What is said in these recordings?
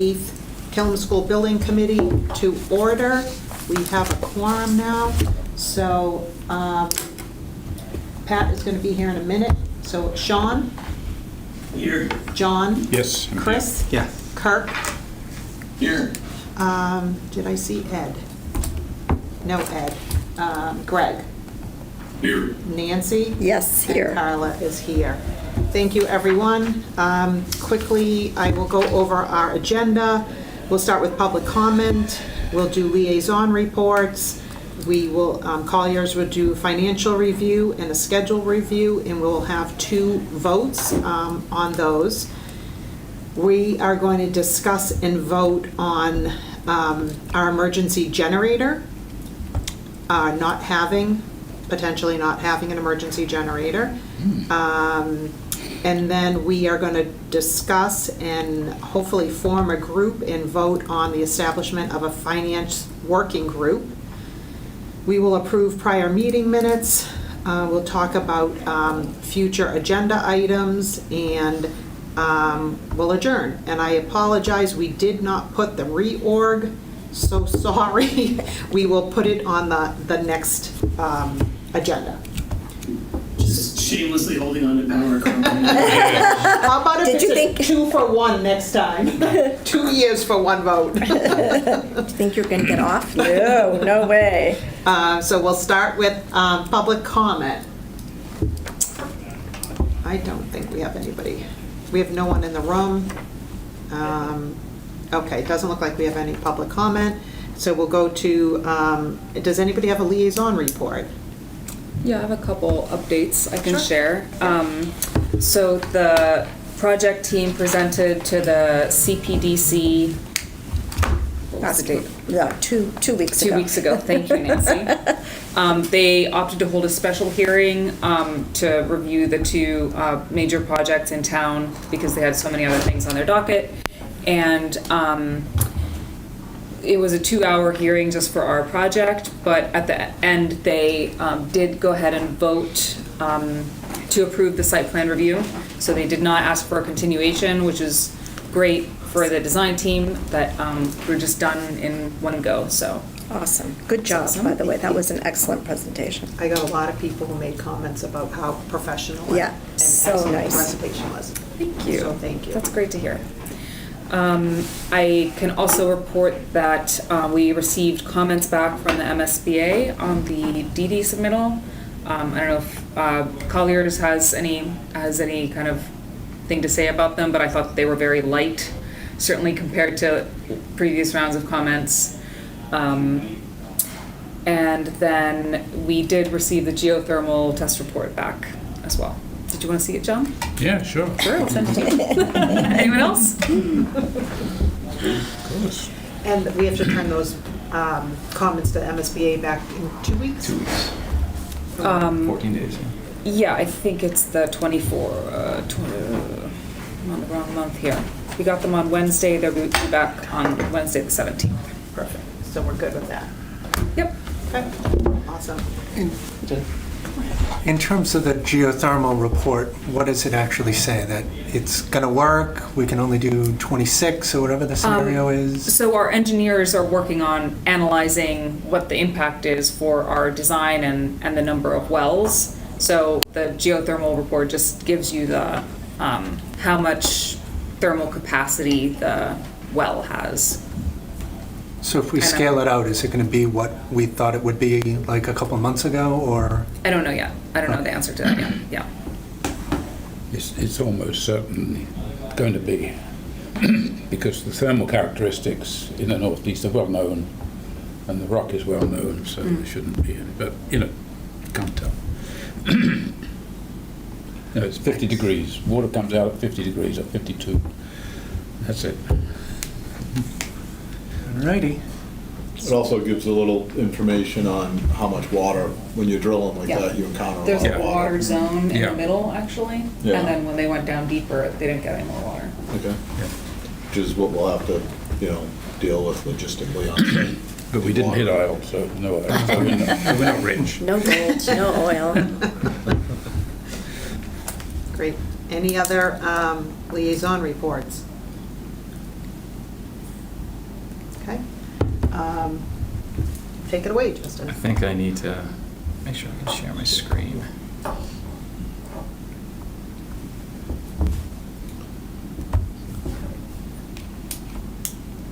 Killam School Building Committee to order. We have a quorum now, so Pat is going to be here in a minute. So Sean? Here. John? Yes. Chris? Yeah. Kirk? Here. Did I see Ed? No Ed. Greg? Here. Nancy? Yes, here. And Carla is here. Thank you, everyone. Quickly, I will go over our agenda. We'll start with public comment. We'll do liaison reports. We will, Colliers will do financial review and a schedule review, and we'll have 2 votes on those. We are going to discuss and vote on our emergency generator, potentially not having an emergency generator. And then we are going to discuss and hopefully form a group and vote on the establishment of a finance working group. We will approve prior meeting minutes. We'll talk about future agenda items, and we'll adjourn. And I apologize, we did not put the reorg, so sorry. We will put it on the next agenda. Just shamelessly holding on to power. How about if Did you it's a 2 for 1 next time? 2 years for 1 vote. Do you think you're going to get off? No, no way. So we'll start with public comment. I don't think we have anybody. We have no one in the room. Okay, it doesn't look like we have any public comment. So we'll go to, does anybody have a liaison report? Yeah, I have a couple updates I can Sure. share. So the project team presented to the CPDC, what was the date? Yeah, two weeks ago. 2 weeks ago, thank you, Nancy. They opted to hold a special hearing to review the 2 major projects in town because they had so many other things on their docket. And it was a 2-hour hearing just for our project, but at the end, they did go ahead and vote to approve the site plan review. So they did not ask for a continuation, which is great for the design team, that we're just done in one go, so. Awesome. Good job, Awesome. by the way. That was an excellent presentation. I got a lot of people who made comments about how professional Yeah, and so excellent the nice. presentation was. Thank you. So thank you. That's great to hear. I can also report that we received comments back from the MSBA on the DD submittal. I don't know if Colliers has any kind of thing to say about them, but I thought they were very light, certainly compared to previous rounds of comments. And then we did receive the geothermal test report back as well. Did you want to see it, John? Yeah, sure. Sure, I'll send it to you. Anyone else? Of course. And we have to turn those comments to the MSBA back in 2 weeks? 2 weeks. 14 days. Yeah, I think it's the 24, I'm on the wrong month here. We got them on Wednesday, they'll be back on Wednesday the 17th. Perfect. So we're good with that. Yep. Okay. Awesome. In terms of the geothermal report, what does it actually say? That it's going to work, we can only do 26 or whatever the scenario is? So our engineers are working on analyzing what the impact is for our design and the number of wells. So the geothermal report just gives you the how much thermal capacity the well has. So if we scale it out, is it going to be what we thought it would be like a couple of months ago, or? I don't know yet. I don't know the answer to that yet. Yeah. It's almost certainly going to be because the thermal characteristics in the northeast are well known and the rock is well known, so there shouldn't be any. But, you can't tell. It's 50 degrees. Water comes out at 50 degrees or 52. That's it. Alrighty. It also gives a little information on how much water, when you're drilling like Yeah. that, you encounter a There's lot a of water water. zone in Yeah. the middle, actually. Yeah. And then when they went down deeper, they didn't get any more water. Okay. Which is what we'll have to, deal with logistically on site. But we didn't hit oil, so no oil. So we're not rich. No gold, no oil. Great. Any other liaison reports? Okay. Take it away, Justin. I think I need to make sure I can share my screen.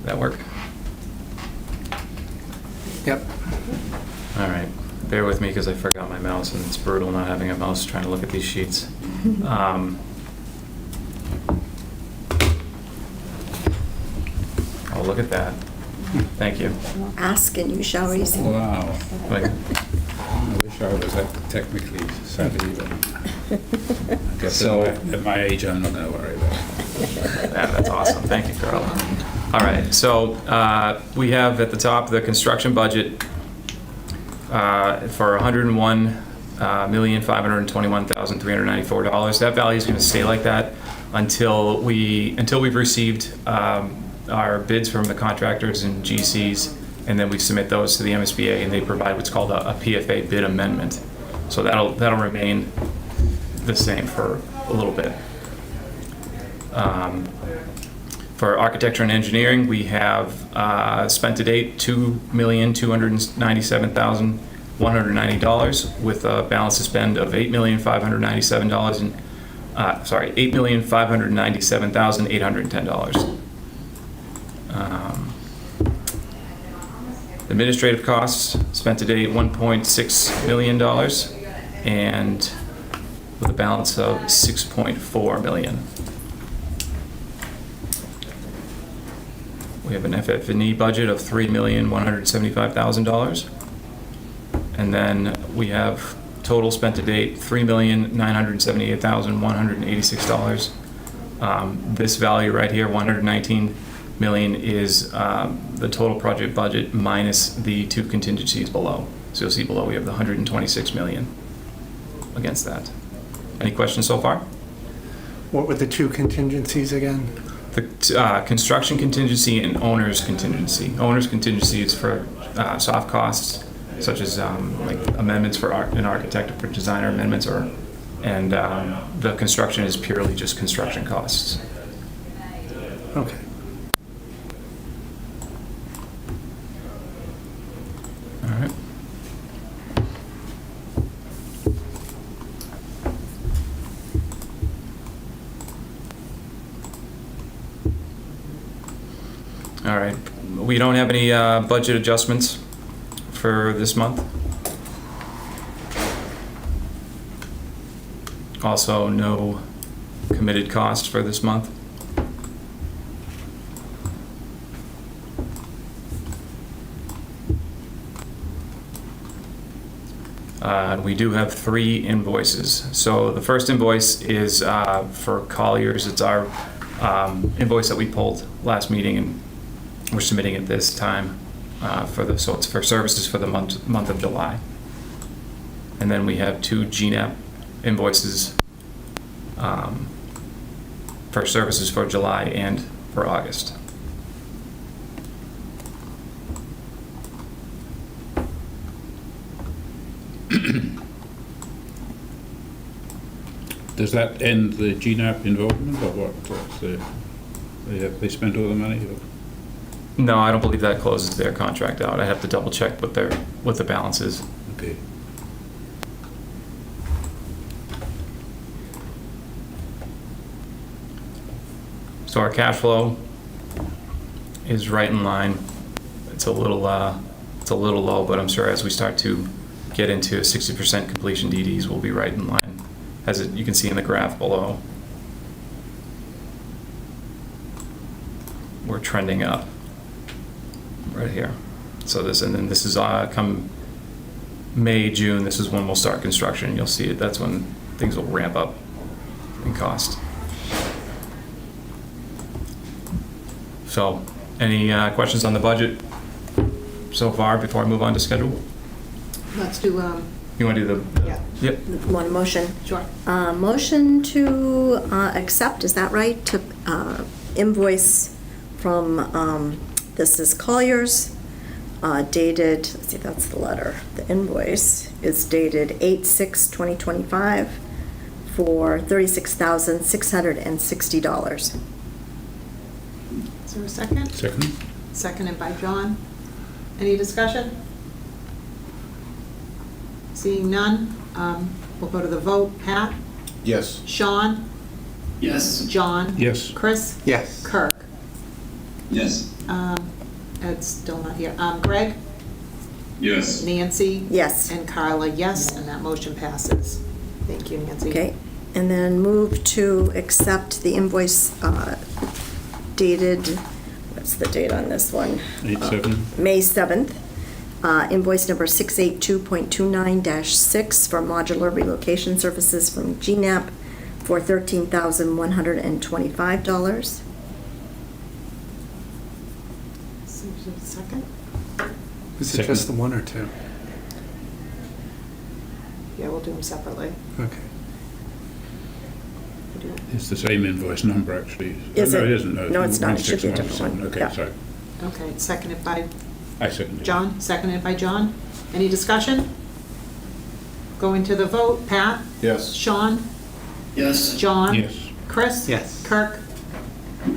That work? Yep. All right. Bear with me because I forgot my mouse, and it's brutal not having a mouse trying to look at these sheets. Oh, look at that. Thank you. Ask and you shall receive. Wow. Like, I wish I was that technically savvy, but I guess So- at my age, I'm not going to worry about it. yeah, that's awesome. Thank you, Carl. All right, so we have at the top the construction budget for $101,521,394. That value is going to stay like that until we've received our bids from the contractors and GCs, and then we submit those to the MSBA, and they provide what's called a PFA bid amendment. So that'll remain the same for a little bit. For architecture and engineering, we have spent to date $2,297,190 with a balance to spend of $8,597,810. Administrative costs spent to date $1.6 million and with a balance of $6.4 million. We have an FF&E budget of $3,175,000. And then we have total spent to date $3,978,186. This value right here, 119 million, is the total project budget minus the two contingencies below. So you'll see below we have the 126 million against that. Any questions so far? What were the two contingencies again? The construction contingency and owner's contingency. Owner's contingency is for soft costs, such as like amendments for an architect or for designer amendments, and the construction is purely just construction costs. Okay. All right. All right. We don't have any budget adjustments for this month. Also, no committed costs for this month. We do have 3 invoices. So the first invoice is for Colliers. It's our invoice that we pulled last meeting, and we're submitting it this time so it's for services for the month of July. And then we have 2 GNAP invoices for services for July and for August. Does that end the GNAP involvement, or what? They spent all the money? Or? No, I don't believe that closes their contract out. I have to double check what the balance is. Okay. So our cash flow is right in line. It's a little low, but I'm sure as we start to get into 60% completion DDs, we'll be right in line, as you can see in the graph below. We're trending up right here. So this is come May, June. This is when we'll start construction. You'll see it. That's when things will ramp up in cost. So, any questions on the budget so far before I move on to schedule? Let's do, You want to do the? yeah, Yep. One motion. sure. Motion to accept, is that right? To invoice from, this is Colliers, dated, let's see, that's the letter. The invoice is dated 8/6/2025 for $36,660. Is there a second? Second? seconded by John. Any discussion? Seeing none, we'll go to the vote. Pat? Yes. Sean? Yes. John? Yes. Chris? Yes. Kirk? Yes. Ed's still not here. Greg? Yes. Nancy? Yes. And Carla, yes, and that motion passes. Thank you, Nancy. Okay, and then move to accept the invoice dated, what's the date on this one? 8/7. May 7th. Invoice number 682.29-6 for modular relocation services from GNAP for $13,125. Second? Is it Second. just the one or two? Yeah, we'll do them separately. Okay. It's the same invoice number, actually. Is No, it? it isn't. No, it's not. It should be a different 1617. one. Okay, Yeah. sorry. Okay, seconded by I second it. John, seconded by John. Any discussion? Going to the vote. Pat? Yes. Sean? Yes. John? Yes. Chris? Yes. Kirk?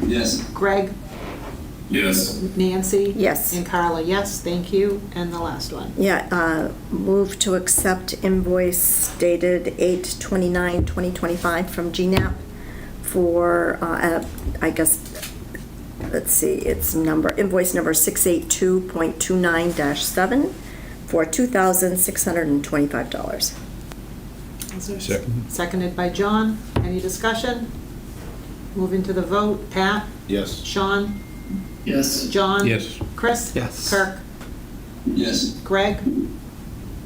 Yes. Greg? Yes. Nancy? Yes. And Carla, yes, thank you. And the last one. Yeah, move to accept invoice dated 8/29/2025 from GNAP for, I guess, let's see, it's invoice number 682.29-7 for $2,625. Is there- Second. Seconded by John. Any discussion? Moving to the vote. Pat? Yes. Sean? Yes. John? Yes. Chris? Yes. Kirk? Yes. Greg?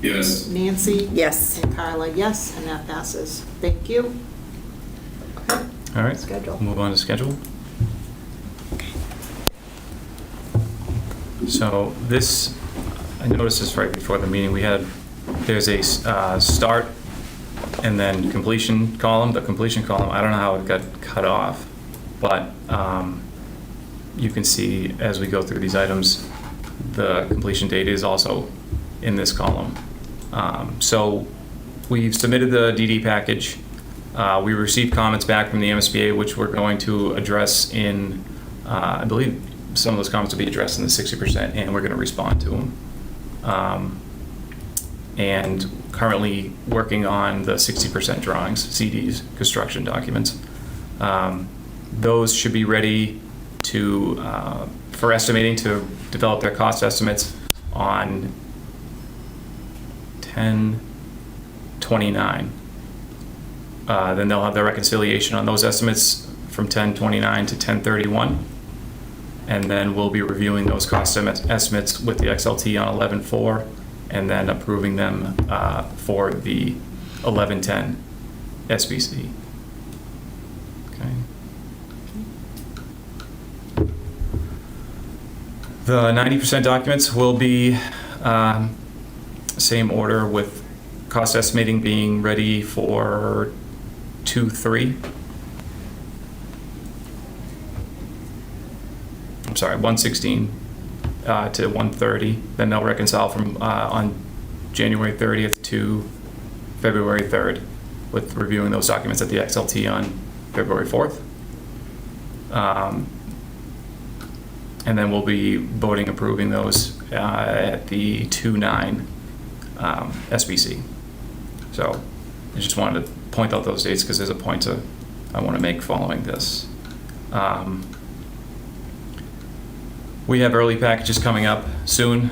Yes. Nancy? Yes. And Carla, yes, and that passes. Thank you. Okay, All right, schedule. move on to schedule. So this, I noticed this right before the meeting, there's a start and then completion column. The completion column, I don't know how it got cut off, but you can see as we go through these items, the completion date is also in this column. So we've submitted the DD package. We received comments back from the MSBA, which we're going to address in, I believe some of those comments will be addressed in the 60%, and we're going to respond to them. And currently working on the 60% drawings, CDs, construction documents. Those should be ready for estimating, to develop their cost estimates on 10/29. Then they'll have their reconciliation on those estimates from 10/29 to 10/31. And then we'll be reviewing those cost estimates with the XLT on 11/4, and then approving them for the 11/10 SBC. Okay. The 90% documents will be same order, with cost estimating being ready for 2/3. I'm sorry, 1/16 to 1/30. Then they'll reconcile from on January 30th to February 3rd, with reviewing those documents at the XLT on February 4th. And then we'll be voting approving those at the 2/9 SBC. So I just wanted to point out those dates because there's a point I want to make following this. We have early packages coming up soon.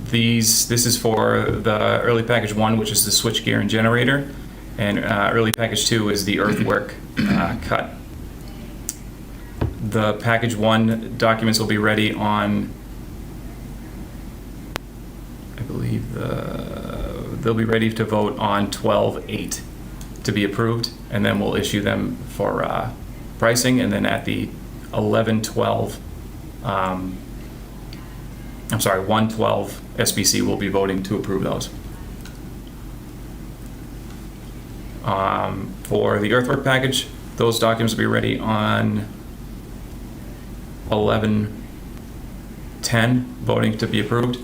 This is for the early package 1, which is the switchgear and generator, and early package 2 is the earthwork cut. The package 1 documents will be ready on, I believe they'll be ready to vote on 12/8 to be approved, and then we'll issue them for pricing, and then at the 1/12 SBC will be voting to approve those. For the earthwork package, those documents will be ready on 11/10, voting to be approved.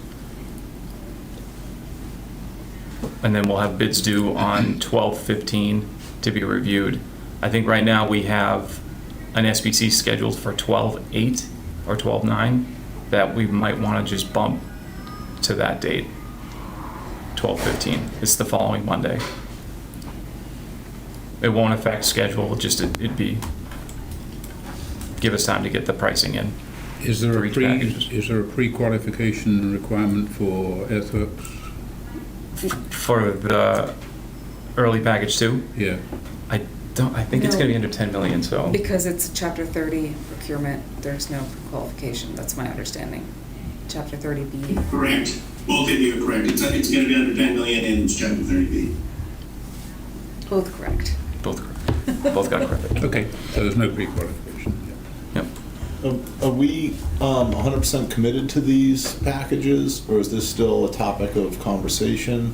And then we'll have bids due on 12/15 to be reviewed. I think right now we have an SBC scheduled for 12/8 or 12/9. that we might want to just bump to that date, 12/15. It's the following Monday. It won't affect schedule, just it'd be, give us time to get the pricing in. Is there For a each package. is there a pre-qualification requirement for earthworks? For the early package 2, Yeah. I think it's No. going to be under 10 million, so. Because it's a Chapter 30 procurement, there's no qualification, that's my understanding. Chapter 30B. Correct. Both of you are correct. It's going to be under 10 million and it's chapter 30B. Both correct. Both correct. Both got correct. Okay, so there's no pre-qualification. Yeah. Yep. Are we 100% committed to these packages, or is this still a topic of conversation?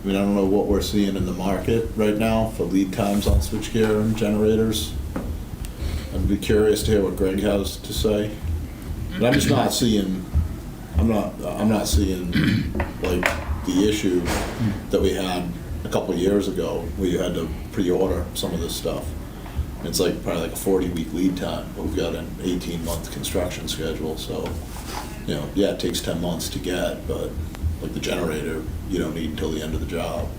I mean, I don't know what we're seeing in the market right now for lead times on switchgear and generators. I'd be curious to hear what Greg has to say. But I'm just not seeing, I'm not seeing like the issue that we had a couple of years ago where you had to pre-order some of this stuff. It's like probably like a 40-week lead time, but we've got an 18-month construction schedule, so, you know, yeah, it takes 10 months to get, but like the generator, you don't need until the end of the job.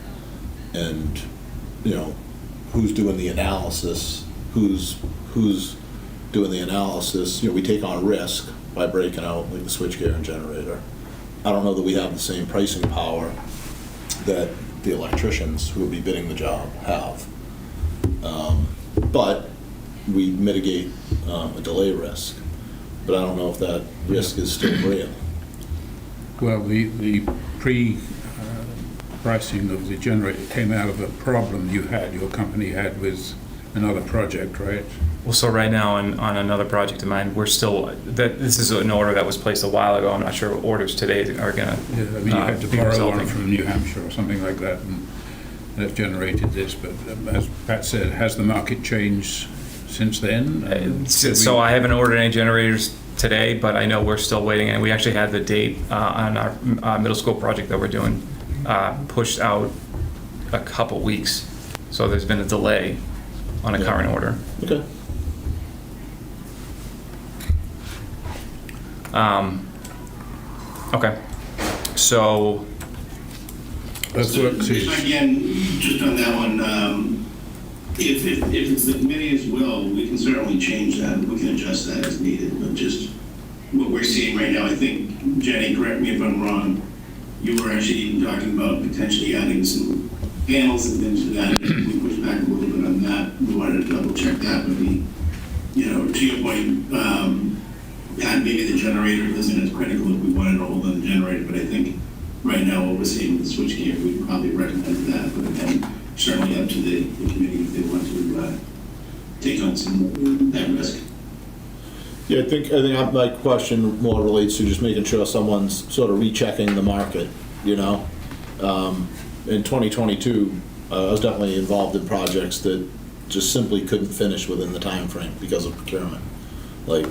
And, you know, who's doing the analysis, who's doing the analysis, you know, we take on risk by breaking out like the switchgear and generator. I don't know that we have the same pricing power that the electricians who would be bidding the job have. But we mitigate a delay risk. But I don't know if that risk is still real. Well, the pre-pricing of the generator came out of a problem your company had with another project, right? Well, so right now on another project of mine, we're still, this is an order that was placed a while ago. I'm not sure what orders today are going to Yeah, I mean, you had to be borrow resulting. one from New Hampshire or something like that, and that generated this. But as Pat said, has the market changed since then? So I haven't ordered any generators today, but I know we're still waiting, and we actually had the date on our middle school project that we're doing pushed out a couple weeks. So there's been a delay on a Yeah. current order. Okay. Okay, so Earthworks is, Again, just on that one, if it's the committee's will, we can certainly change that. We can adjust that as needed, but just what we're seeing right now, I think, Jenny, correct me if I'm wrong, you were actually even talking about potentially adding some panels and things to that. We pushed back a little bit on that. We wanted to double check that, but you know, to your point, Pat, maybe the generator isn't as critical if we wanted to hold on the generator, but I think right now what we're seeing with the switchgear, we'd probably recommend that, but again, certainly up to the committee if they want to take on some that risk. Yeah, I think my question more relates to just making sure someone's sort of rechecking the market, you know? In 2022, I was definitely involved in projects that just simply couldn't finish within the time frame because of procurement. Like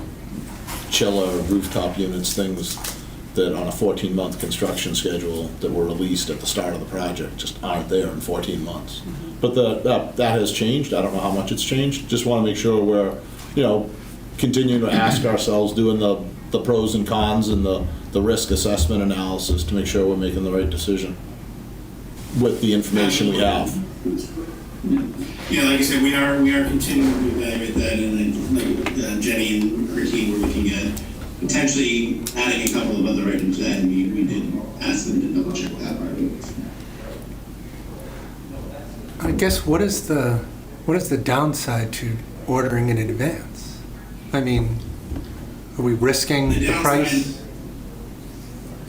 chiller, rooftop units, things that on a 14-month construction schedule that were released at the start of the project just aren't there in 14 months. But that has changed. I don't know how much it's changed. Just want to make sure we're, you know, continuing to ask ourselves, doing the pros and cons and the risk assessment analysis to make sure we're making the right decision with the information we have. Yeah, like I said, we are continuing to evaluate that, and like Jenny and her team were looking at potentially adding a couple of other items to that, and we did ask them to double check that part of it. I guess what is the downside to ordering in advance? I mean, are we risking the price?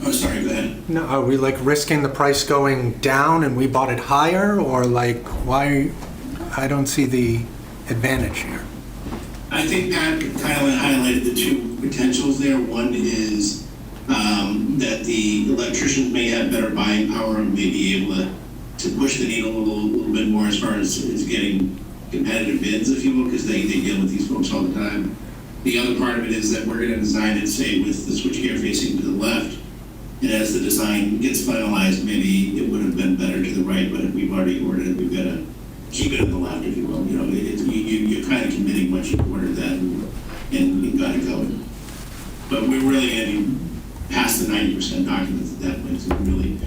Oh, sorry, go ahead. No, are we like risking the price going down and we bought it higher, or like why? I don't see the advantage here. I think Pat kind of highlighted the two potentials there. One is that the electricians may have better buying power and may be able to push the needle a little bit more as far as getting competitive bids, if you will, because they deal with these folks all the time. The other part of it is that we're going to design it, say, with the switchgear facing to the left, and as the design gets finalized, maybe it would have been better to the right, but if we've already ordered it, we've got to keep it on the left, if you will. You know, you're kind of committing once you've ordered that, and you've got it going. But we're really going to be past the 90% documents at that point, so we really,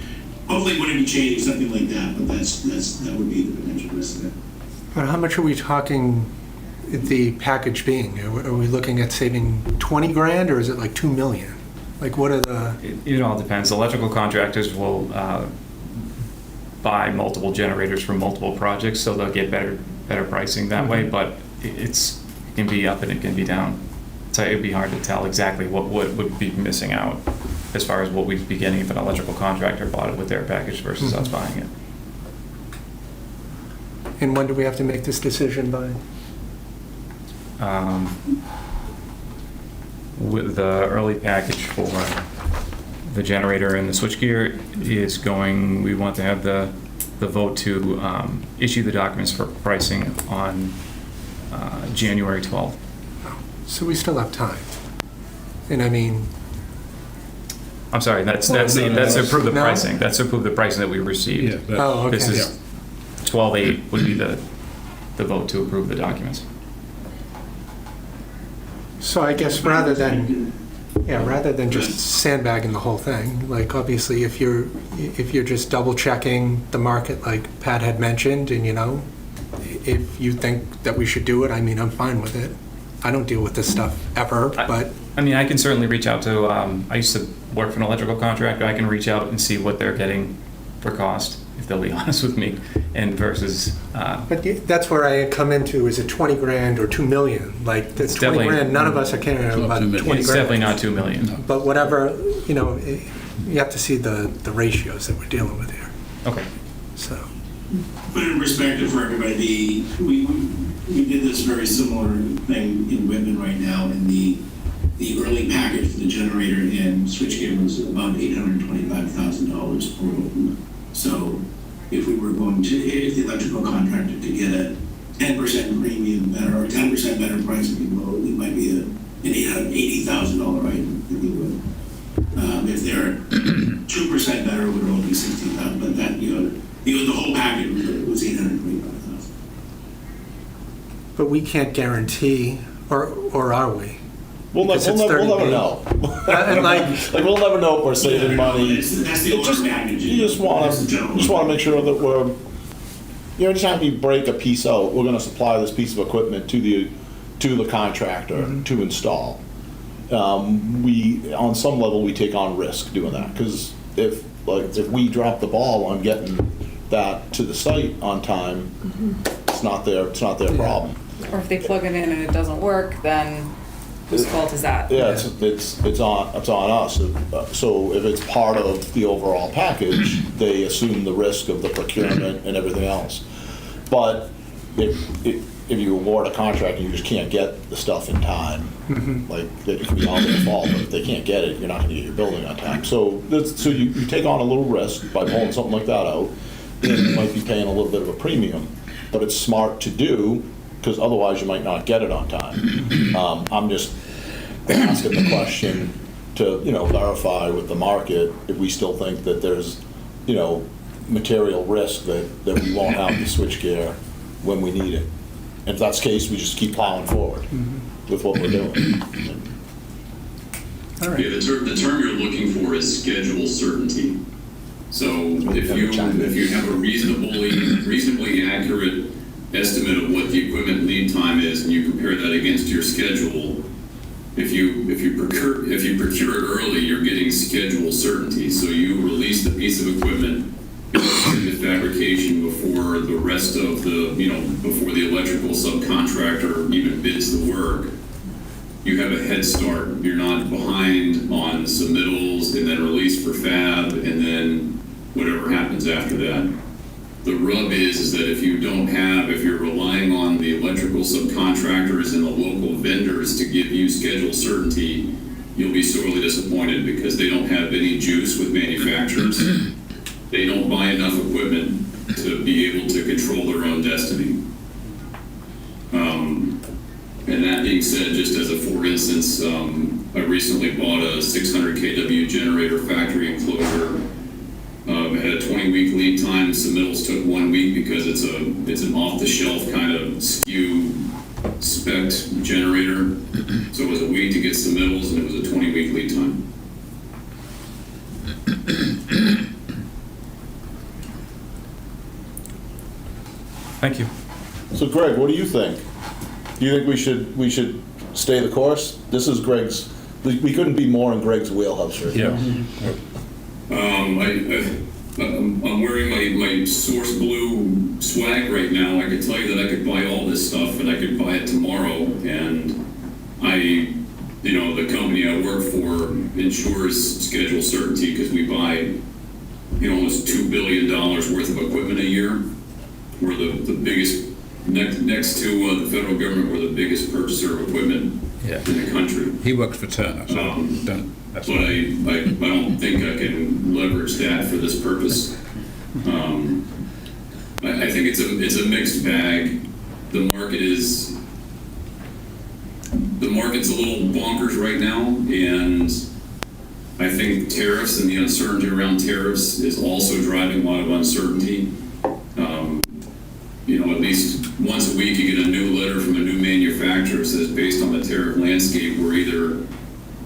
hopefully wouldn't be changing something like that, but that would be the potential risk there. But how much are we talking the package being? Are we looking at saving 20 grand, or is it like 2 million? Like, what are the... It all depends. Electrical contractors will buy multiple generators for multiple projects, so they'll get better pricing that way, but it can be up and it can be down. So it'd be hard to tell exactly what would be missing out as far as what we'd be getting if an electrical contractor bought it with their package versus us buying it. And when do we have to make this decision by? With the early package for the generator and the switchgear is going, we want to have the vote to issue the documents for pricing on January 12th. So we still have time. And I mean, I'm sorry, that's no, to approve the no. pricing. That's to approve the pricing that we received. Yeah, but- oh, okay. This is 12/8 would be the vote to approve the documents. So I guess rather than just sandbagging the whole thing, like obviously if you're just double checking the market like Pat had mentioned, and if you think that we should do it, I mean, I'm fine with it. I don't deal with this stuff ever, but I mean, I can certainly reach out to, I used to work for an electrical contractor. I can reach out and see what they're getting for cost, if they'll be honest with me, and versus, that's where I come into, is it 20 grand or 2 million? Like the 20 definitely- grand, none of us are caring not about 2 20 million. grand. it's definitely not 2 million. But whatever, you have to see the ratios that we're dealing with here, Okay. so. Put it in perspective for everybody, we did this very similar thing in Whitman right now, and the early package for the generator and switchgear was about $825,000 per. So if we were going to, if the electrical contractor could get a 10% premium better, or 10% better price, if you will, it might be an $880,000 item, if you will. If they're 2% better, it would only be $60,000, but that, the whole package was $825,000. But we can't guarantee, or are we? We'll Because it's never 30 know. And like, Like, we'll never know if we're saving money. That's the order of magnitude. You just want That's the general to make sure that we're, anytime we break a piece out, we're gonna supply this piece of equipment to the contractor to install. On some level, we take on risk doing that, because if we drop the ball on getting that to the site on time, it's not their problem. Or if they plug it in and it doesn't work, then whose fault is that? Yeah, it's on us. So if it's part of the overall package, they assume the risk of the procurement and everything else. But if you award a contract and you just can't get the stuff in time, like it can be all their fault, but if they can't get it, you're not going to get your building on time. So you take on a little risk by pulling something like that out, and you might be paying a little bit of a premium, but it's smart to do, because otherwise you might not get it on time. I'm just asking the question to, verify with the market if we still think that there's, material risk that we won't have the switchgear when we need it. And if that's the case, we just keep plowing forward with what we're doing. all right. Yeah, the term you're looking for is schedule certainty. So if you have a reasonably accurate estimate of what the equipment lead time is, and you compare that against your schedule, if you procure it early, you're getting schedule certainty. So you release the piece of equipment into fabrication before the rest of before the electrical subcontractor even bids the work. You have a head start. You're not behind on submittals and then release for fab and then whatever happens after that. The rub is that if you're relying on the electrical subcontractors and the local vendors to give you schedule certainty, you'll be sorely disappointed because they don't have any juice with manufacturers. They don't buy enough equipment to be able to control their own destiny. And that being said, just as a for instance, I recently bought a 600 kW generator factory enclosure. It had a 20-week lead time. Submittals took 1 week because it's an off-the-shelf kind of SKU spec generator. So it was a week to get submittals, and it was a 20-week lead time. Thank you. So Greg, what do you think? Do you think we should stay the course? This is Greg's, we couldn't be more in Greg's wheelhouse right now. I'm wearing my Source Blue swag right now. I could tell you that I could buy all this stuff and I could buy it tomorrow. And the company I work for ensures schedule certainty because we buy, almost $2 billion worth of equipment a year. We're the biggest, next to the federal government, we're the biggest purchaser of equipment in the country. He works for Turner, so don't. That's But I don't think I can leverage that for this purpose. I think it's a mixed bag. The market's a little bonkers right now, and I think tariffs and the uncertainty around tariffs is also driving a lot of uncertainty. At least once a week you get a new letter from a new manufacturer that says based on the tariff landscape, we're either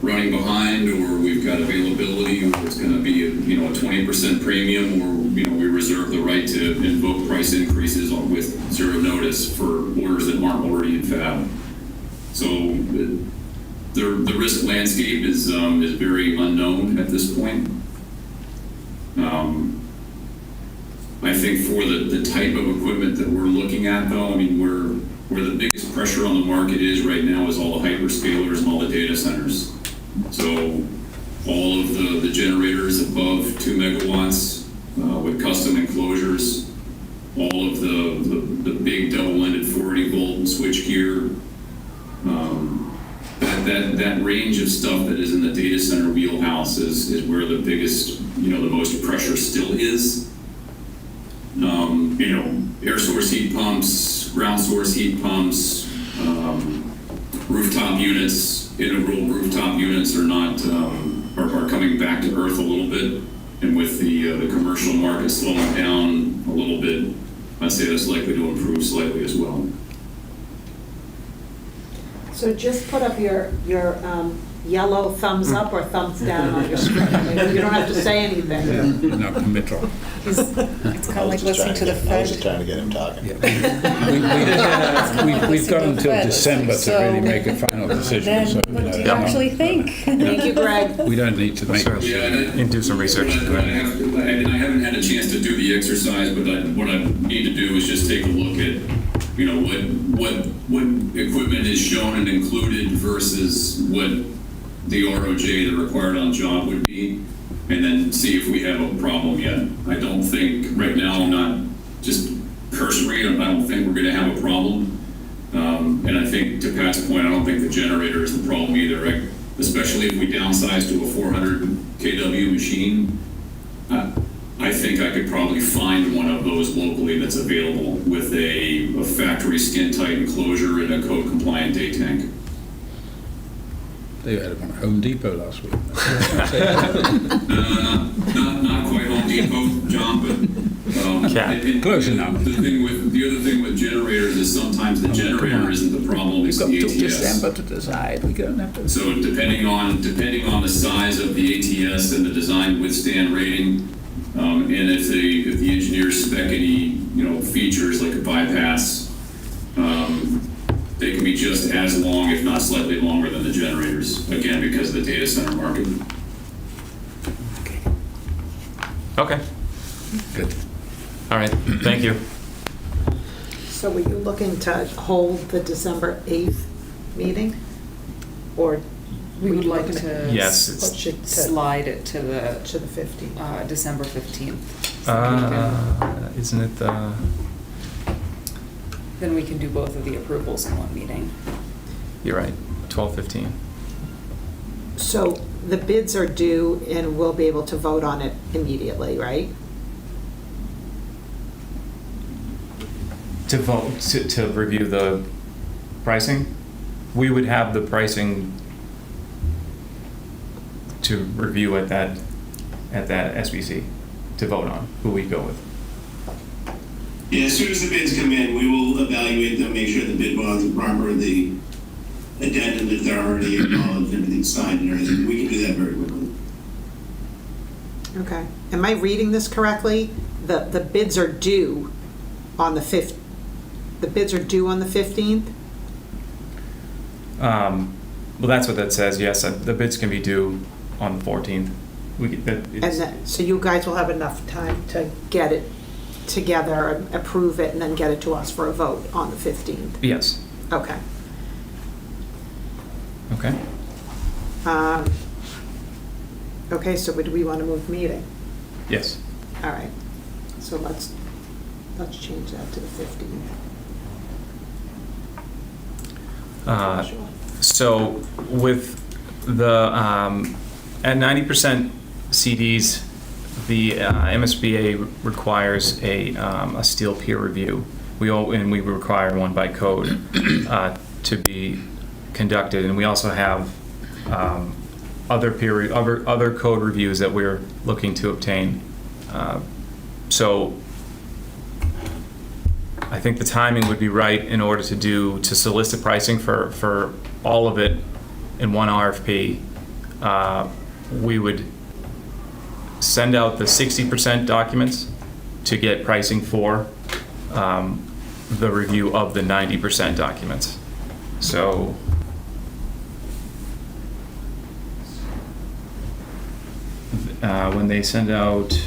running behind or we've got availability, or it's going to be a 20% premium, or we reserve the right to invoke price increases with zero notice for orders that aren't already in fab. So the risk landscape is very unknown at this point. I think for the type of equipment that we're looking at, though, where the biggest pressure on the market is right now is all the hyperscalers and all the data centers. So all of the generators above 2 megawatts with custom enclosures, all of the big double-ended 480-volt switchgear, that range of stuff that is in the data center wheelhouse is where the biggest, the most pressure still is. Air source heat pumps, ground source heat pumps, rooftop units, integral rooftop units are not are coming back to earth a little bit, and with the commercial market slowing down a little bit, I'd say that's likely to improve slightly as well. So just put up your yellow thumbs up or thumbs down on your screen. You don't have to say anything. No committal. It's kind of like listening to the I was just Fed. trying to get him talking. We've got until Fed, December to so really make a final decision. Then So, what do you actually think? Thank you, Greg. we don't need to make. And do some research. But I haven't had a chance to do the exercise, but what I need to do is just take a look at, what equipment is shown and included versus what the ROJ, the required on job, would be, and then see if we have a problem yet. I don't think right now, not just cursory, I don't think we're going to have a problem. And I think, to Pat's point, I don't think the generator is the problem either, right? Especially if we downsize to a 400 kW machine. I think I could probably find one of those locally that's available with a factory skin-tight enclosure and a code-compliant day tank. They had one at Home Depot last week. Not quite Home Depot, John, but Close enough. The other thing with generators is sometimes the generator isn't the problem, it's the We've got till ATS. December to decide. We don't have to. So depending on the size of the ATS and the design withstand rating, and if the engineers spec any features like a bypass, they can be just as long, if not slightly longer, than the generators. Again, because of the data center market. Okay. Good. All right. Thank you. So were you looking to hold the December 8th meeting? Or We would like to Yes, it's- push it to slide it to the the 15th? December 15th. Isn't it the? Then we can do both of the approvals in one meeting. You're right. 12:15. So the bids are due and we'll be able to vote on it immediately, right? To vote to review the pricing, we would have the pricing to review at that SBC to vote on who we go with. Yeah, as soon as the bids come in, we will evaluate them, make sure the bid bonds are proper, the addendum if they're already acknowledged, everything's signed and everything. We can do that very quickly. Okay. Am I reading this correctly? The bids are due on the 5th. The bids are due on the 15th? Well, that's what that says, yes. The bids can be due on the 14th. So you guys will have enough time to get it together, approve it, and then get it to us for a vote on the 15th? Yes. Okay. Okay. Okay, so do we want to move the meeting? Yes. All right. So let's change that to the 15th. So with the, at 90% CDs, the MSBA requires a steel peer review. And we require one by code to be conducted, and we also have other code reviews that we're looking to obtain. So I think the timing would be right in order to solicit pricing for all of it in one RFP. We would send out the 60% documents to get pricing for the review of the 90% documents. So when they send out,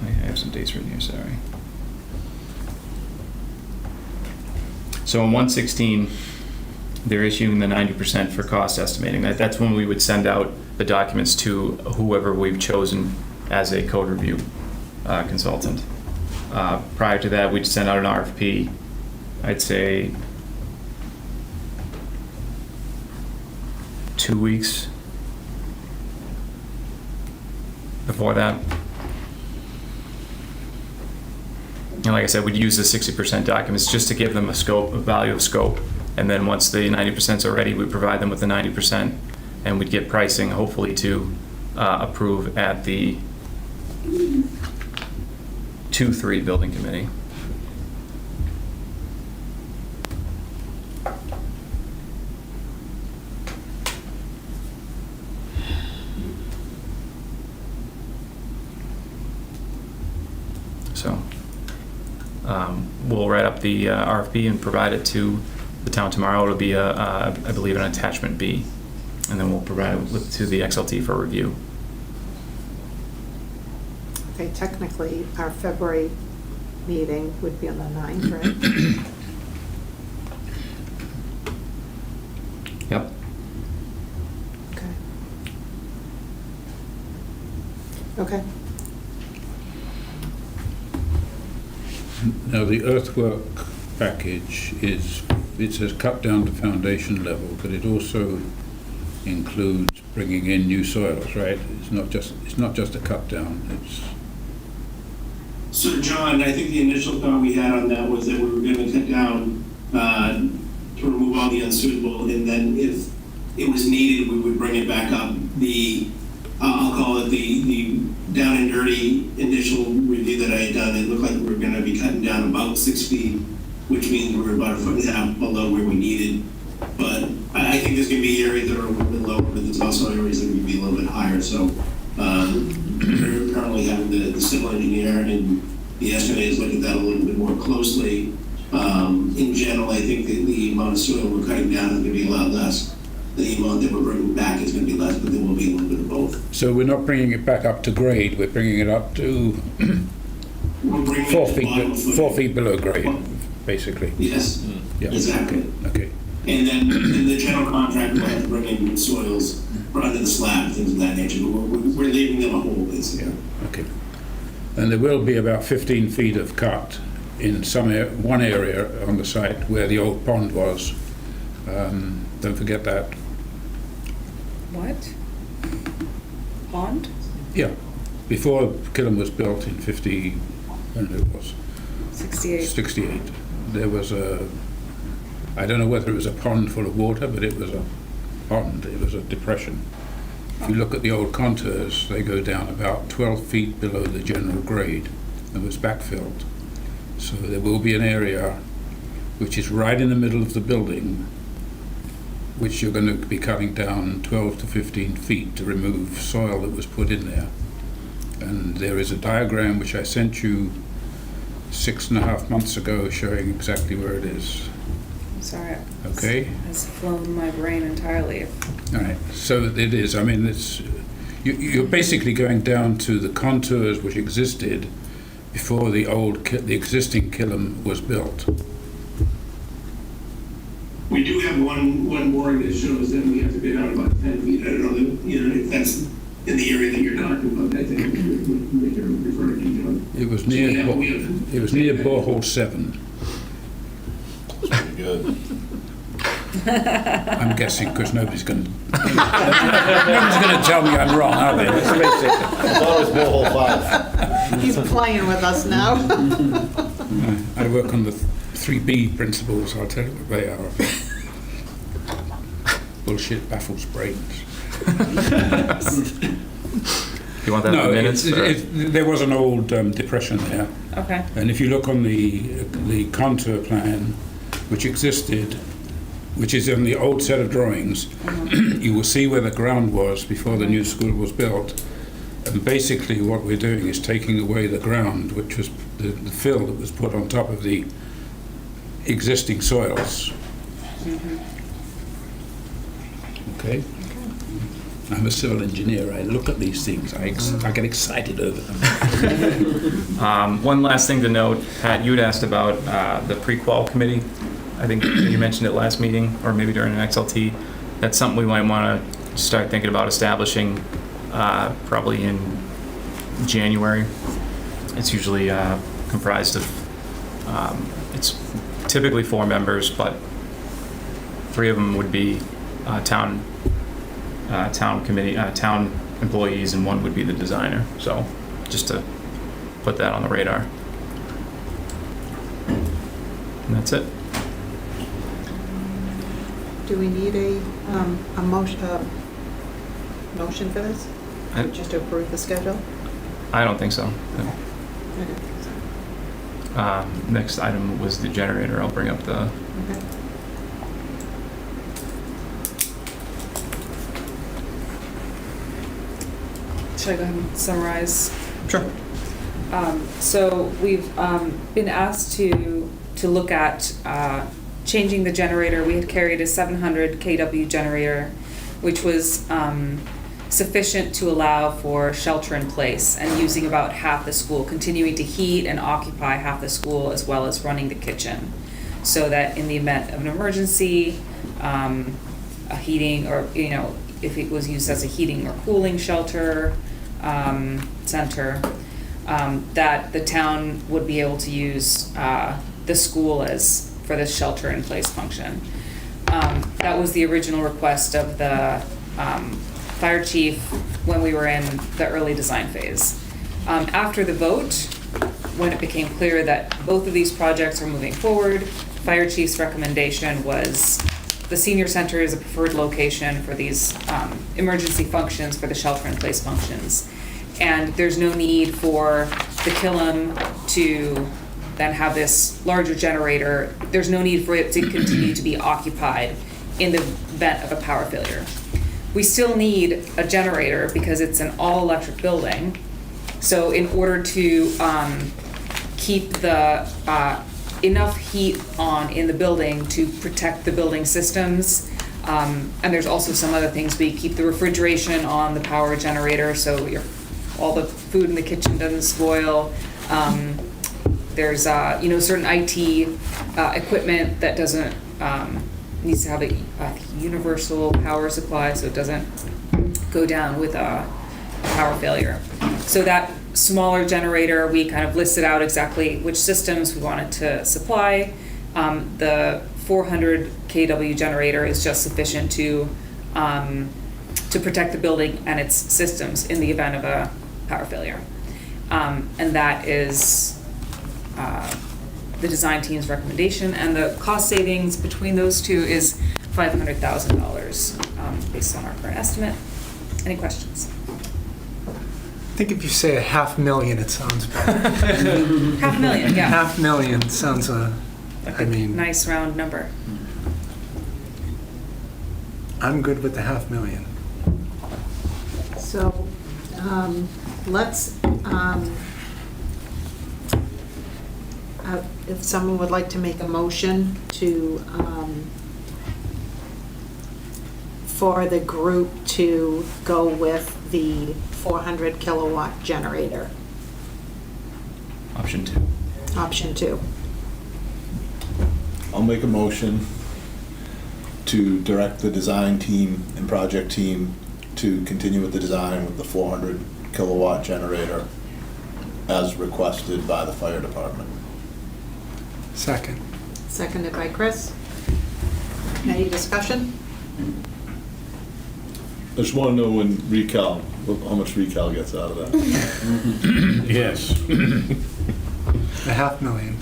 I have some dates written here, sorry. So in 116, they're issuing the 90% for cost estimating. That's when we would send out the documents to whoever we've chosen as a code review consultant. Prior to that, we'd send out an RFP, I'd say 2 weeks before that. And like I said, we'd use the 60% documents just to give them a value of scope. And then once the 90% are ready, we provide them with the 90%, and we'd get pricing, hopefully, to approve at the 2-3 building committee. So we'll write up the RFP and provide it to the town tomorrow. It'll be, I believe, an attachment B, and then we'll provide it to the XLT for review. Okay, technically, our February meeting would be on the 9th, right? Yep. Okay. Okay. Now, the earthwork package it says cut down to foundation level, but it also includes bringing in new soils, right? It's not just a cut down, it's... So John, I think the initial thought we had on that was that we were going to cut down to remove all the unsuitable, and then if it was needed, we would bring it back up. I'll call it the down and dirty initial review that I had done. It looked like we were going to be cutting down about 6 feet, which means we were about 1.5 feet below where we needed. But I think there's going to be areas that are a little bit lower, but there's also areas that are going to be a little bit higher. So we're currently having the civil engineer and the estimators look at that a little bit more closely. In general, I think that the amount of soil we're cutting down is going to be a lot less. The amount that we're bringing back is going to be less, but there will be a little bit of both. So we're not bringing it back up to grade, we're bringing it up to 4 feet below grade, basically. Yes, Yeah. exactly. Okay. And then the general contractor will have to bring in soils for under the slab, things of that nature, but we're leaving them a hole, basically. Okay. And there will be about 15 feet of cut in one area on the site where the old pond was. Don't forget that. What? Pond? Yeah. Before Killam was built in 50, when it was 68. 68, there was I don't know whether it was a pond full of water, but it was a pond. It was a depression. If you look at the old contours, they go down about 12 feet below the general grade and was backfilled. So there will be an area which is right in the middle of the building, which you're going to be cutting down 12 to 15 feet to remove soil that was put in there. And there is a diagram which I sent you 6.5 months ago showing exactly where it is. I'm sorry. Okay? Has flown my brain entirely. All right, so it is, I mean, you're basically going down to the contours which existed before the existing Killam was built. We do have one board that shows that we have to bid out about 10 feet. I don't know, if that's in the area that you're talking about, I think we can refer to, It was near, it was near borehole 7. It's pretty good. I'm guessing because nobody's going to tell me I'm wrong, are they? Let's face it. I thought it was borehole 5. He's playing with us now. I work on the 3B principles, I'll tell you what they are. Bullshit baffles brains. You want that in minutes? There was an old depression there. Okay. And if you look on the contour plan, which existed, which is in the old set of drawings, you will see where the ground was before the new school was built. And basically what we're doing is taking away the ground, which was the fill that was put on top of the existing soils. Okay? I'm a civil engineer. I look at these things. I get excited over them. One last thing to note, Pat, you had asked about the pre-qual committee. I think you mentioned it last meeting, or maybe during an XLT. That's something we might want to start thinking about establishing probably in January. It's usually comprised of, it's typically 4 members, but 3 of them would be town employees, and 1 would be the designer. So just to put that on the radar. And that's it. Do we need a motion for this? Just to approve the schedule? I don't think so. No. I don't think so. Next item was the generator. I'll bring up the. Okay. Should I go ahead and summarize? Sure. So we've been asked to look at changing the generator. We had carried a 700 kW generator, which was sufficient to allow for shelter in place and using about half the school, continuing to heat and occupy half the school as well as running the kitchen, so that in the event of an emergency, a heating, or if it was used as a heating or cooling shelter center, that the town would be able to use the school as for this shelter in place function. That was the original request of the fire chief when we were in the early design phase. After the vote, when it became clear that both of these projects are moving forward, fire chief's recommendation was the senior center is a preferred location for these emergency functions, for the shelter in place functions. And there's no need for the Killam to then have this larger generator. There's no need for it to continue to be occupied in the event of a power failure. We still need a generator because it's an all-electric building. So in order to keep the enough heat on in the building to protect the building systems, and there's also some other things. We keep the refrigeration on the power generator so all the food in the kitchen doesn't spoil. There's certain IT equipment that doesn't needs to have a universal power supply so it doesn't go down with a power failure. So that smaller generator, we kind of listed out exactly which systems we wanted to supply. The 400 kW generator is just sufficient to protect the building and its systems in the event of a power failure. And that is the design team's recommendation, and the cost savings between those two is $500,000 based on our current estimate. Any questions? I think if you say $500,000, it sounds better. $500,000, yeah. $500,000 sounds I mean, Nice round number. I'm good with the 500,000. So, let's, if someone would like to make a motion to, for the group to go with the 400 kilowatt generator, Option 2. option 2. I'll make a motion to direct the design team and project team to continue with the design with the 400 kilowatt generator as requested by the fire department. Second. Seconded by Chris. Any discussion? I just want to know when Recal, how much Recal gets out of that. Yes. The 500,000.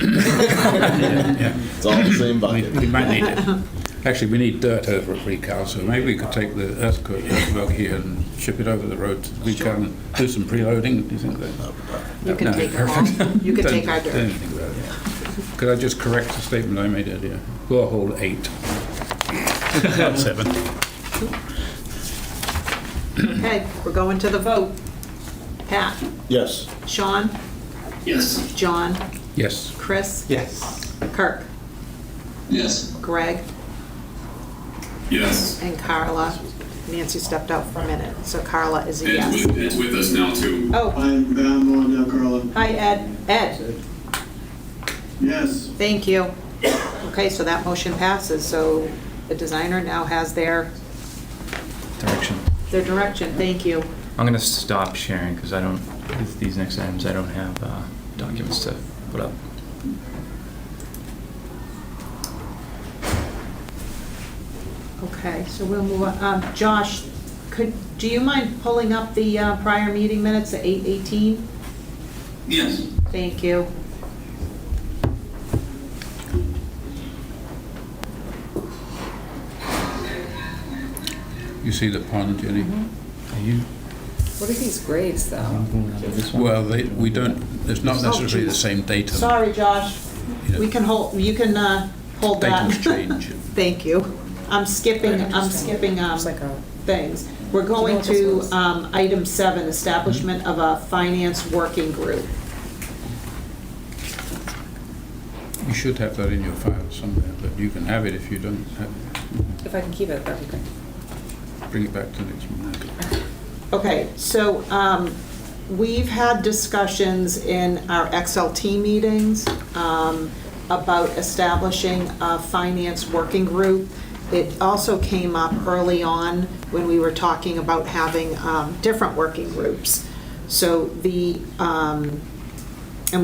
Yeah. It's all the same We bucket. might need it. Actually, we need dirt over at Recal, so maybe we could take the earthwork here and ship it over the road to Recal and do some preloading. Do you think that? You can No, take it all. You can take our Don't dirt. think about it. Could I just correct the statement I made earlier? Borehole 8. Not 7. Okay, we're going to the vote. Pat? Yes. Sean? Yes. John? Yes. Chris? Yes. Kirk? Yes. Greg? Yes. And Carla. Nancy stepped out for a minute, so Carla is a yes. Ed's with us now, too. Oh, I'm on now, Carla. hi, Ed. Ed, Yes. thank you. Okay, so that motion passes, so the designer now has their Direction. direction. Thank you. I'm going to stop sharing because I don't, with these next items, I don't have documents to put up. Okay, so we'll move on. Josh, do you mind pulling up the prior meeting minutes at 8:18? Yes. Thank you. You see the pond, Jenny? Are you? What are these grades, though? Well, we don't, it's not necessarily the same datum. Sorry, Josh. You know, We can hold, you can hold that. Datums change. Thank you. I'm skipping It's like a, things. We're going Do you know to what this was? item 7, establishment of a finance working group. You should have that in your file somewhere, but you can have it if you don't have it. if I can keep it, that'd be great. Bring it back to next month. Okay, so we've had discussions in our XLT meetings about establishing a finance working group. It also came up early on when we were talking about having different working groups. So and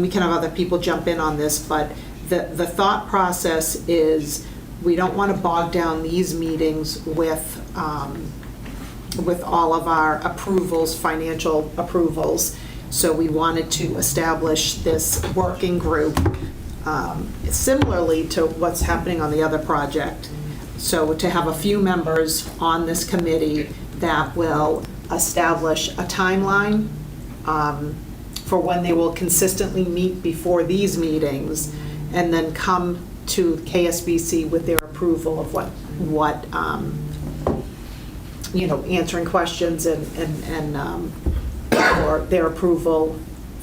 we can have other people jump in on this, but the thought process is we don't want to bog down these meetings with all of our approvals, financial approvals. So we wanted to establish this working group similarly to what's happening on the other project. So to have a few members on this committee that will establish a timeline for when they will consistently meet before these meetings, and then come to KSBC with their approval of what answering questions and or their approval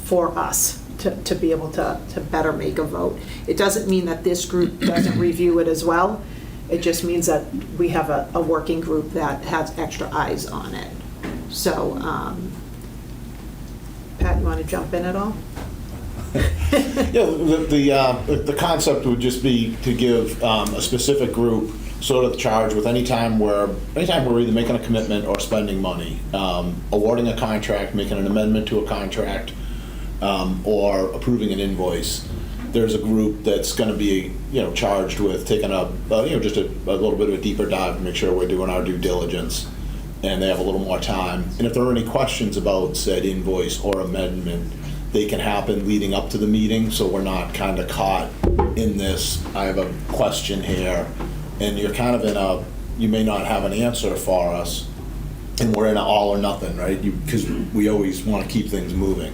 for us to be able to better make a vote. It doesn't mean that this group doesn't review it as well. It just means that we have a working group that has extra eyes on it. So, Pat, you want to jump in at all? Yeah, the concept would just be to give a specific group sort of charge with anytime we're either making a commitment or spending money, awarding a contract, making an amendment to a contract, or approving an invoice. There's a group that's going to be, charged with taking just a little bit of a deeper dive to make sure we're doing our due diligence, and they have a little more time. And if there are any questions about said invoice or amendment, they can happen leading up to the meeting, so we're not kind of caught in this, I have a question here, and you're kind of you may not have an answer for us, and we're in an all or nothing, right? Because we always want to keep things moving.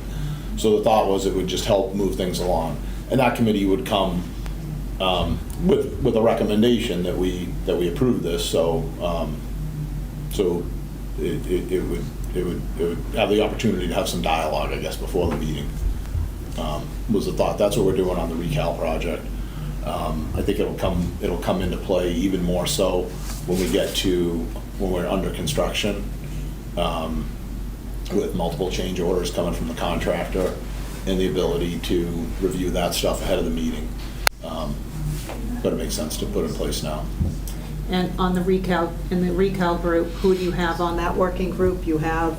So the thought was it would just help move things along. And that committee would come with a recommendation that we approve this, so it would have the opportunity to have some dialogue, I guess, before the meeting, was the thought. That's what we're doing on the recal project. I think it'll come into play even more so when we're under construction, with multiple change orders coming from the contractor and the ability to review that stuff ahead of the meeting. But it makes sense to put in place now. And on the recal group, who do you have on that working group? You have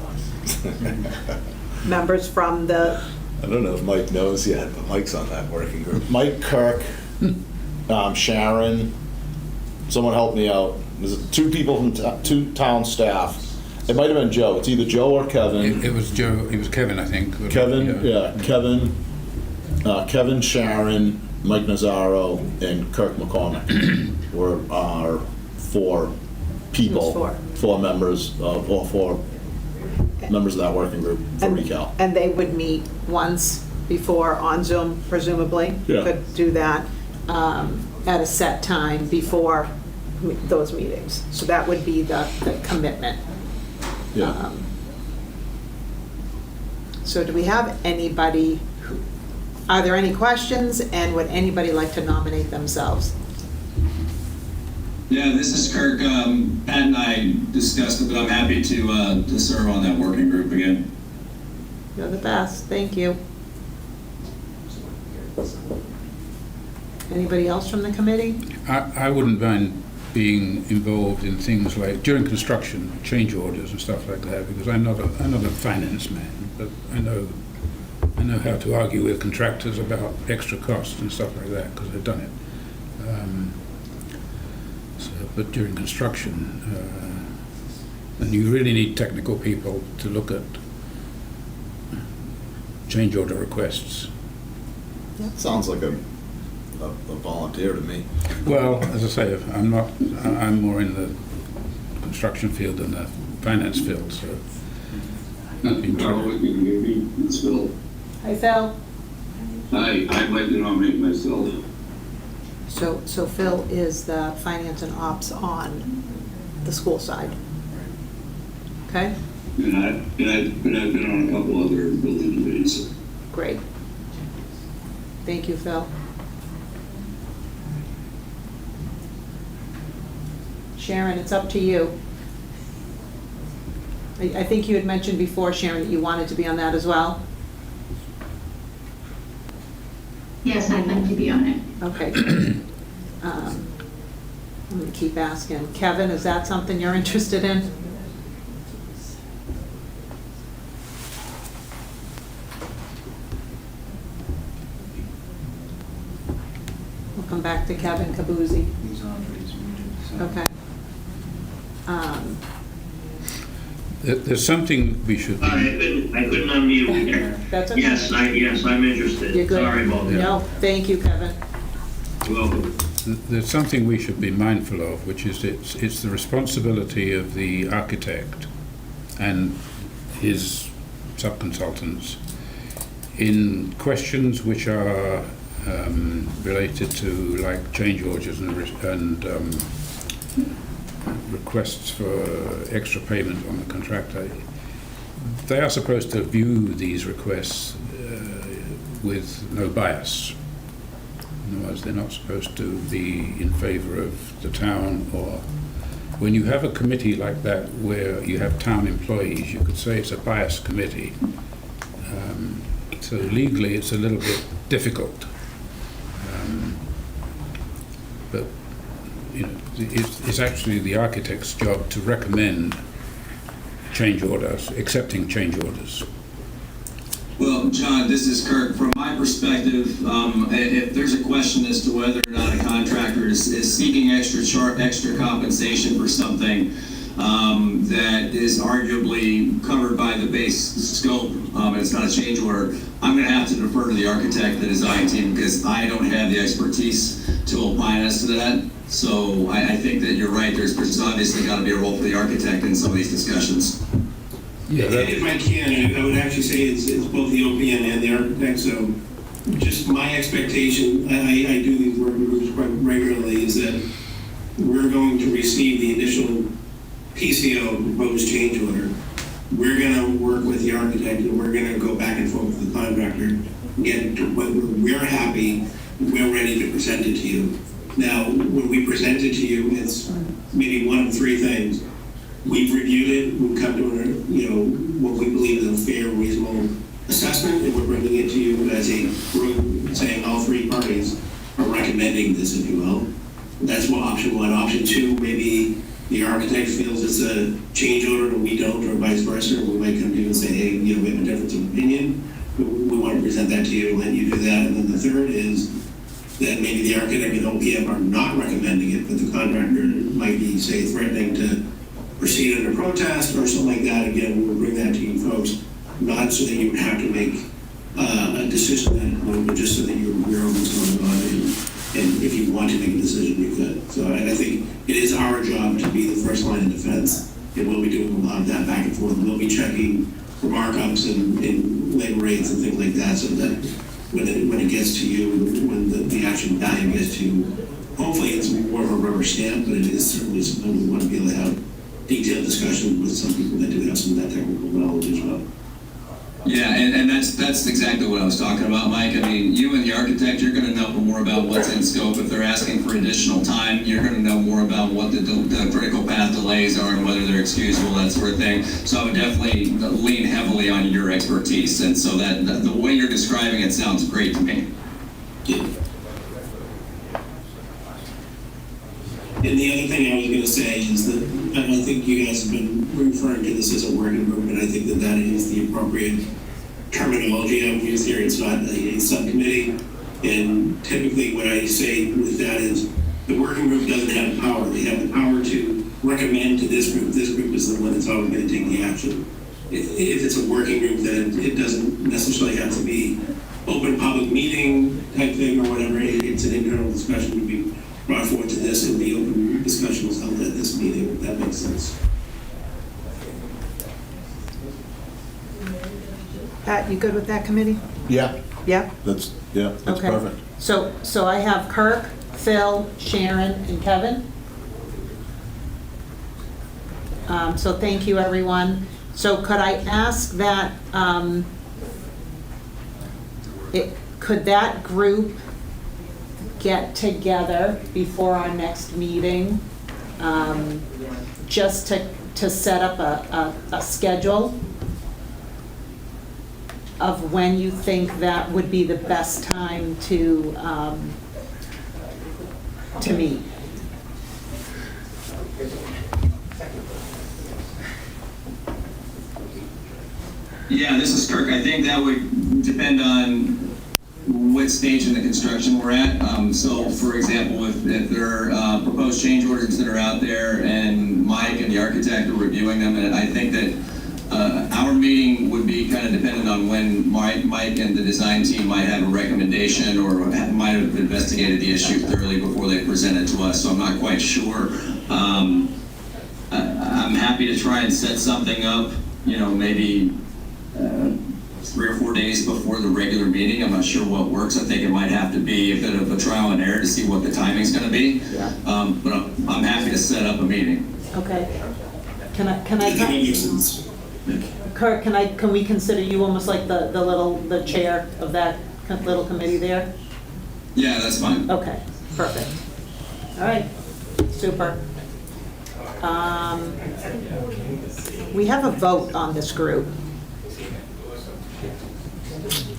members from the, I don't know if Mike knows yet, but Mike's on that working group. Mike, Kirk, Sharon, someone help me out. There's two people from two town staff. It might have been Joe. It's either Joe or Kevin. It was Joe, it was Kevin, I think. Kevin, yeah, Kevin, Sharon, Mike Nazaro, and Kirk McCormick were our four people, four members of that working group for recal. and they would meet once before on Zoom, presumably? Yeah. Could do that at a set time before those meetings. So that would be the commitment. Yeah. So do we have anybody, are there any questions, and would anybody like to nominate themselves? Yeah, this is Kirk. Pat and I discussed it, but I'm happy to serve on that working group again. You're the best, thank you. Anybody else from the committee? I wouldn't mind being involved in things like during construction, change orders and stuff like that, because I'm not a finance man, but I know how to argue with contractors about extra costs and stuff like that, because I've done it. But during construction, and you really need technical people to look at change order requests. Sounds like a volunteer to me. Well, as I say, I'm more in the construction field than the finance field, so. It's Phil. Hi, Phil. Hi, I'd like to nominate myself. So Phil is the finance and ops on the school side. Okay, And I've been on a couple other building committees. great. Thank you, Phil. Sharon, it's up to you. I think you had mentioned before, Sharon, that you wanted to be on that as well? Yes, I'd like to be on it. Okay. I'm going to keep asking. Kevin, is that something you're interested in? We'll come back to Kevin Kabuzzi. He's on, but he's muted. So. Okay. There's something we should. I couldn't unmute here. That's okay. Yes, I'm interested. You're good. Sorry about that. No, thank you, Kevin. You're welcome. There's something we should be mindful of, which is it's the responsibility of the architect and his subconsultants in questions which are related to like change orders and requests for extra payment on the contractor. They are supposed to view these requests with no bias. In other words, they're not supposed to be in favour of the town, or when you have a committee like that where you have town employees, you could say it's a bias committee. So legally it's a little bit difficult. But you know, it's actually the architect's job to recommend change orders, accepting change orders. Well, John, this is Kirk. From my perspective, if there's a question as to whether or not a contractor is seeking extra compensation for something that is arguably covered by the base scope, and it's not a change order, I'm going to have to defer to the architect, the design team, because I don't have the expertise to opine as to that. So I think that you're right. There's obviously got to be a role for the architect in some of these discussions. Yeah, If I can, I would actually say it's both the OPM and the architect, so just my expectation, I do these working groups quite regularly, is that we're going to receive the initial PCO, proposed change order. We're gonna work with the architect, and we're gonna go back and forth with the contractor, get to when we're happy, we're ready to present it to you. Now, when we present it to you, it's maybe one of three things. We've reviewed it, we've come to what we believe is a fair, reasonable assessment, and we're bringing it to you as a group, saying all three parties are recommending this, if you will. That's what option one. Option two, maybe the architect feels it's a change order and we don't, or vice versa. We might come to you and say, hey, we have a difference of opinion. We want to present that to you and let you do that. And then the third is that maybe the architect and OPM are not recommending it, but the contractor might be, say, threatening to proceed under protest or something like that. Again, we'll bring that to you folks, not so that you would have to make a decision at a moment, but just so that you're aware of what's going on. And if you want to make a decision, you could. So I think it is our job to be the first line of defense, and we'll be doing a lot of that back and forth. We'll be checking for markups and labor rates and things like that, so that when it gets to you, when the actual value gets to you, hopefully it's more of a rubber stamp, but it is certainly something we want to be able to have detailed discussion with some people that do have some of that technical knowledge as well. Yeah, and that's exactly what I was talking about, Mike. I mean, you and the architect, you're going to know more about what's in scope. If they're asking for additional time, you're going to know more about what the critical path delays are and whether they're excusable, that sort of thing. So I would definitely lean heavily on your expertise. And so that the way you're describing it sounds great to me. Yeah. And the other thing I was going to say is that I don't think you guys have been referring to this as a working group, and I think that that is the appropriate terminology I would use here. It's not a subcommittee, and typically what I say with that is the working group doesn't have power. They have the power to recommend to this group. This group is the one that's always going to take the action. If it's a working group, then it doesn't necessarily have to be open public meeting type thing or whatever. It's an internal discussion to be brought forward to this, and the open discussion was held at this meeting, if that makes sense. Pat, you good with that committee? Yeah, Yeah? that's Okay. perfect. So I have Kirk, Phil, Sharon, and Kevin. So thank you, everyone. So could I ask that, could that group get together before our next meeting, just to set up a schedule of when you think that would be the best time to meet? Yeah, this is Kirk. I think that would depend on what stage in the construction we're at. So, for example, if there are proposed change orders that are out there and Mike and the architect are reviewing them, and I think that our meeting would be kind of dependent on when Mike and the design team might have a recommendation or might have investigated the issue thoroughly before they present it to us. So I'm not quite sure. I'm happy to try and set something up, maybe 3 or 4 days before the regular meeting. I'm not sure what works. I think it might have to be a bit of a trial and error to see what the timing's going to be. Yeah. But I'm happy to set up a meeting. Okay. Can I? Kurt, can we consider you almost like the chair of that little committee there? Yeah, that's fine. Okay, perfect. All right, super. We have a vote on this group.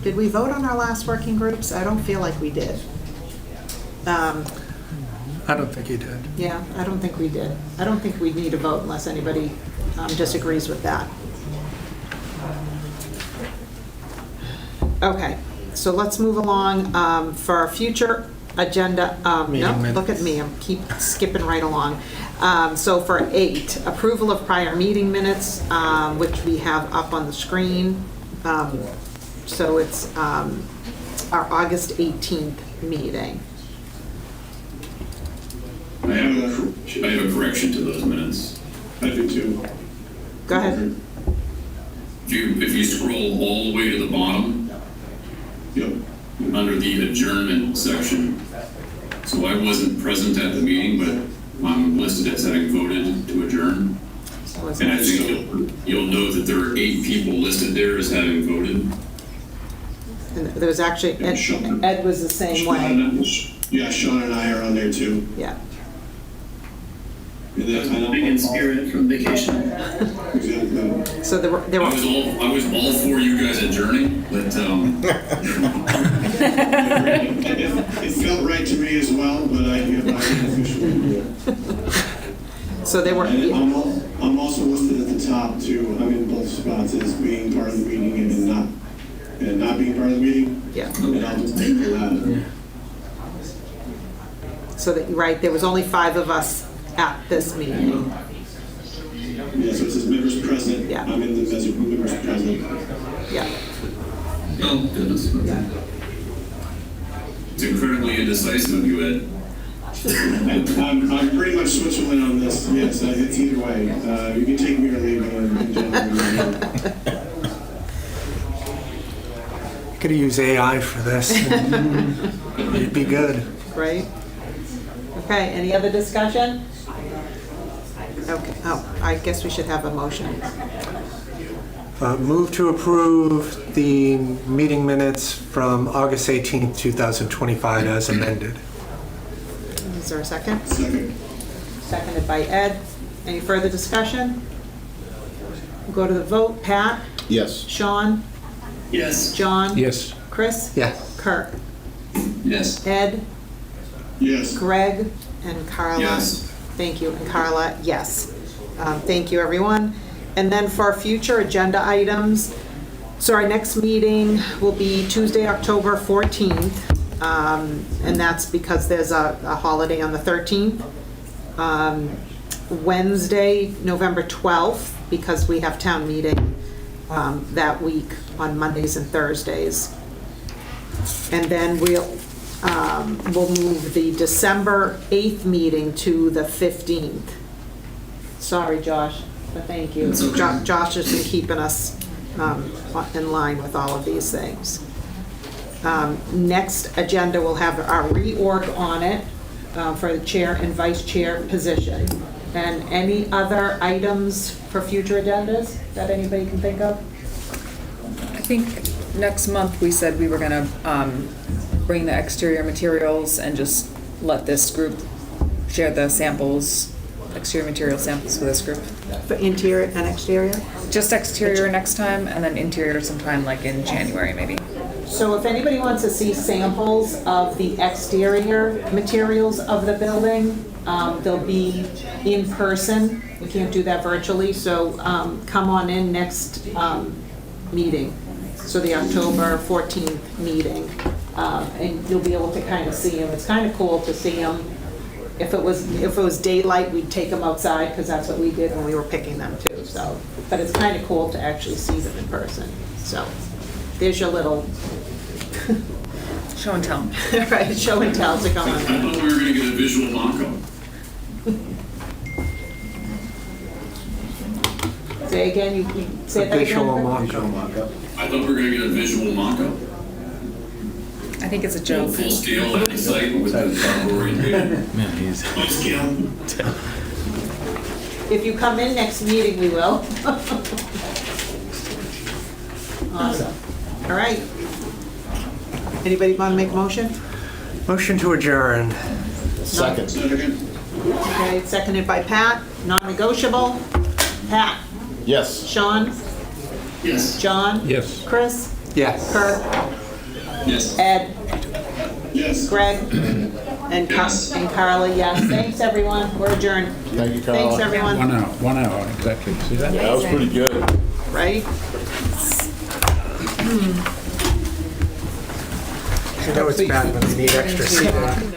Did we vote on our last working groups? I don't feel like we did. I don't think you did. Yeah, I don't think we did. I don't think we need a vote unless anybody disagrees with that. Okay, so let's move along for our future agenda. No, look at me, I keep skipping right along. So for 8, approval of prior meeting minutes, which we have up on the screen. So it's our August 18th meeting. I have a correction to those minutes. I do too. Go ahead. If you scroll all the way to the bottom, Yep. under the adjournment section. So I wasn't present at the meeting, but I'm listed as having voted to adjourn. And I think you'll know that there are 8 people listed there as having voted. And there was actually, Ed was the same way. Yeah, Sean and I are on there too. Yeah. Big in spirit from vacation. Exactly. So there were I was all for you guys adjourning, but It felt right to me as well, but I officially. so there were. I'm also listed at the top too. I'm in both spots as being part of the meeting and not being part of the meeting. Yeah. And I'll just take that. So that, right, there was only 5 of us at this meeting. Yeah, so it says members present. Yeah. I'm in the members present. Yeah. oh goodness, it's incredibly indecisive of you, Ed. I'm pretty much Switzerland on this. Yes, it's either way. You can take me or leave me in general. Could have used AI for this. It'd be good. Right? Okay, any other discussion? Okay, oh, I guess we should have a motion. Move to approve the meeting minutes from August 18th, 2025 as amended. Is there a second? Second. Seconded by Ed. Any further discussion? We'll go to the vote. Pat? Yes. Sean? Yes. John? Yes. Chris? Yes. Kirk? Yes. Ed? Yes. Greg? And Carla? Yes. Thank you. And Carla, yes. Thank you, everyone. And then for our future agenda items, so our next meeting will be Tuesday, October 14th. And that's because there's a holiday on the 13th. Wednesday, November 12th, because we have town meeting that week on Mondays and Thursdays. And then we'll move the December 8th meeting to the 15th. Sorry, Josh, but thank you. It's okay. Josh has been keeping us in line with all of these things. Next agenda will have our reorg on it for the chair and vice chair position. And any other items for future agendas that anybody can think of? I think next month we said we were gonna bring the exterior materials and just let this group share the samples, exterior material samples with this group. For interior and exterior? Just exterior next time, and then interior sometime like in January maybe. So if anybody wants to see samples of the exterior materials of the building, they'll be in person. We can't do that virtually, so come on in next meeting. So the October 14th meeting, and you'll be able to kind of see them. It's kind of cool to see them. If it was daylight, we'd take them outside because that's what we did when we were picking them too. So, but it's kind of cool to actually see them in person. So, there's your little Show and tell. right show and tell to come I on. thought we were going to get a visual mock-up. Say again. You say that Visual again. mock-up. I thought we were going to get a visual mock-up. I think it's a joke. Full scale at the site with the oriented. Full scale. If you come in next meeting, we will. Awesome. All right. Anybody want to make a motion? Motion to adjourn. Second. Okay, seconded by Pat. Non-negotiable. Pat. Yes. Sean. Yes. John. Yes. Chris. Yes. Kirk. Yes. Ed. Yes. Greg. And Carla, yes. Thanks, everyone. We're adjourned. Thank you, Carla. Thanks, everyone. 1 hour, exactly. See that? That was pretty good. Right? I know it's bad when we need extra seating.